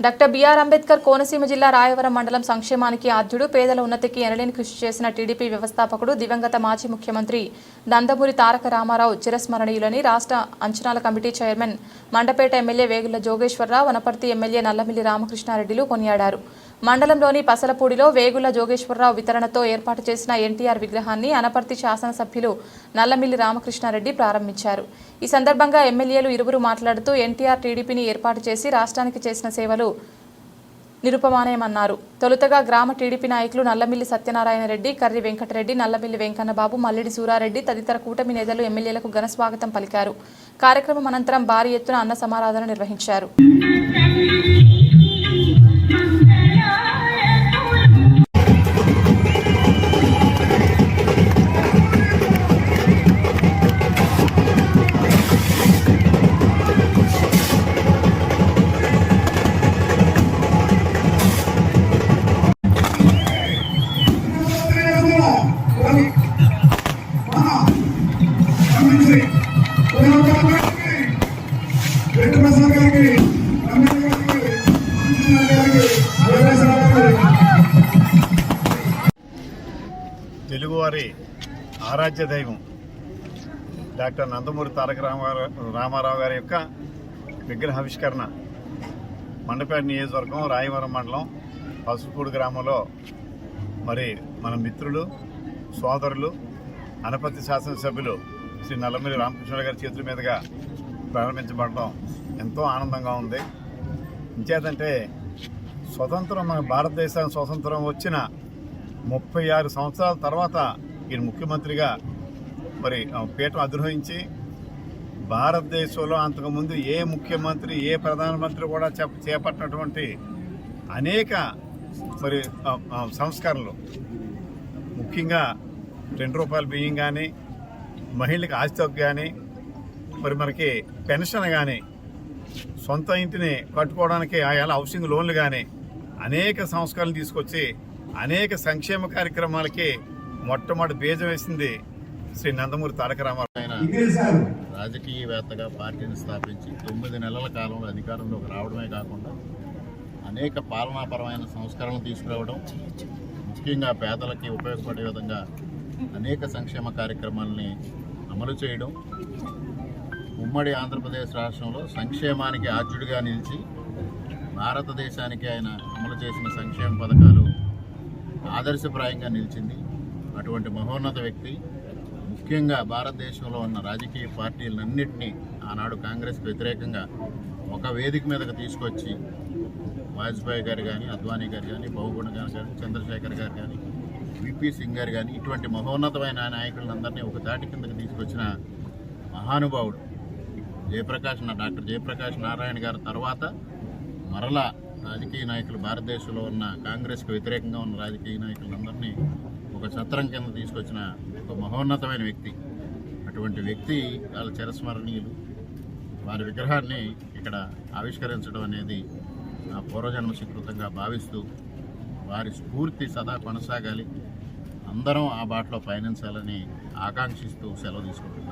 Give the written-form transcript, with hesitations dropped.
Doctor BR Ambedkar Konaseema జిల్లా రాయవరం మండలం సంక్షేమానికి ఆద్యుడు, పేదల ఉన్నతికి ఎనలేని కృషి చేసిన టీడీపీ వ్యవస్థాపకుడు, దివంగత మాజీ ముఖ్యమంత్రి నందమూరి తారక రామారావు చిరస్మరణీయులని రాష్ట్ర అంచనాల committee chairman, Mandapeta MLA Vegula Jogeswararao, Vanaparthi MLA Nallamilli రామకృష్ణారెడ్డిలు కొనియాడారు. మండలంలోని పసలపూడిలో వేగుల జోగేశ్వరరావు వితరణతో ఏర్పాటు చేసిన ఎన్టీఆర్ విగ్రహాన్ని అనపర్తి శాసనసభ్యులు నల్లమిల్లి రామకృష్ణారెడ్డి ప్రారంభించారు. ఈ సందర్భంగా ఎమ్మెల్యేలు ఇరువురు మాట్లాడుతూ ఎన్టీఆర్ టీడీపీని ఏర్పాటు చేసి రాష్ట్రానికి చేసిన సేవలు నిరుపమానమన్నారు. తొలుతగా గ్రామ టీడీపీ నాయకులు నల్లమిల్లి సత్యనారాయణ రెడ్డి, కర్రి వెంకటరెడ్డి, నల్లమిల్లి వెంకన్నబాబు, మల్లిడి సూరారెడ్డి తదితర కూటమి నేతలు ఎమ్మెల్యేలకు ఘన స్వాగతం పలికారు. కార్యక్రమం అనంతరం భారీ ఎత్తున అన్న సమారాధన నిర్వహించారు. తెలుగువారి ఆరాధ్య దైవం డాక్టర్ నందమూరి తారక రామారావు గారి యొక్క విగ్రహావిష్కరణ మండపేట నియోజకవర్గం రాయవరం మండలం పసుపూడి గ్రామంలో మరి మన మిత్రులు, సోదరులు, అనపర్తి శాసనసభ్యులు శ్రీ నల్లమిల్లి రామకృష్ణ గారి చేతుల మీదుగా ప్రారంభించబడటం ఎంతో ఆనందంగా ఉంది. ఇంచేతంటే స్వతంత్రం, మన భారతదేశానికి స్వతంత్రం వచ్చిన 36 సంవత్సరాల తర్వాత ఈయన ముఖ్యమంత్రిగా మరి పీఠం అధిరోహించి భారతదేశంలో అంతకుముందు ఏ ముఖ్యమంత్రి, ఏ ప్రధానమంత్రి కూడా చేపట్టినటువంటి అనేక మరి సంస్కరణలు, ముఖ్యంగా ₹2 బియ్యం కానీ, మహిళలకు ఆస్తి హక్కు కానీ, మరి మనకి పెన్షన్ కానీ, సొంత ఇంటిని కట్టుకోవడానికి ఆయా హౌసింగ్ లోన్లు కానీ అనేక సంస్కరణలు తీసుకొచ్చి అనేక సంక్షేమ కార్యక్రమాలకి మొట్టమొదటి బీజం వేసింది శ్రీ నందమూరి తారక రామారావు. రాజకీయవేత్తగా పార్టీని స్థాపించి 9 నెలల కాలంలో అధికారంలోకి రావడమే కాకుండా అనేక పాలనాపరమైన సంస్కరణలు తీసుకురావడం, ముఖ్యంగా పేదలకి ఉపయోగపడే విధంగా అనేక సంక్షేమ కార్యక్రమాలని అమలు చేయడం, ఉమ్మడి ఆంధ్రప్రదేశ్ రాష్ట్రంలో సంక్షేమానికి ఆద్యుడిగా నిలిచి భారతదేశానికి ఆయన అమలు చేసిన సంక్షేమ పథకాలు ఆదర్శప్రాయంగా నిలిచింది. అటువంటి మహోన్నత వ్యక్తి ముఖ్యంగా భారతదేశంలో ఉన్న రాజకీయ పార్టీలన్నింటినీ ఆనాడు కాంగ్రెస్కి వ్యతిరేకంగా ఒక వేదిక మీదకి తీసుకొచ్చి వాజ్పేయి గారు కానీ, అద్వానీ గారు కానీ, బహుగుణ గారు కానీ, చంద్రశేఖర్ గారు కానీ, విపి సింగ్ గారు కానీ, ఇటువంటి మహోన్నతమైన నాయకులందరినీ ఒక తాటి కిందకి తీసుకొచ్చిన మహానుభావుడు డాక్టర్ జయప్రకాష్ నారాయణ గారి తర్వాత మరలా రాజకీయ నాయకులు, భారతదేశంలో ఉన్న కాంగ్రెస్కి వ్యతిరేకంగా ఉన్న రాజకీయ నాయకులందరినీ ఒక ఛత్రం కింద తీసుకొచ్చిన ఒక మహోన్నతమైన వ్యక్తి. అటువంటి వ్యక్తి వాళ్ళ చిరస్మరణీయులు. వారి విగ్రహాన్ని ఇక్కడ ఆవిష్కరించడం అనేది నా పూర్వజన్మ స్వీకృతంగా భావిస్తూ వారి స్ఫూర్తి సదా కొనసాగాలి, అందరం ఆ బాటలో పయనించాలని ఆకాంక్షిస్తూ సెలవు తీసుకుంటున్నాను.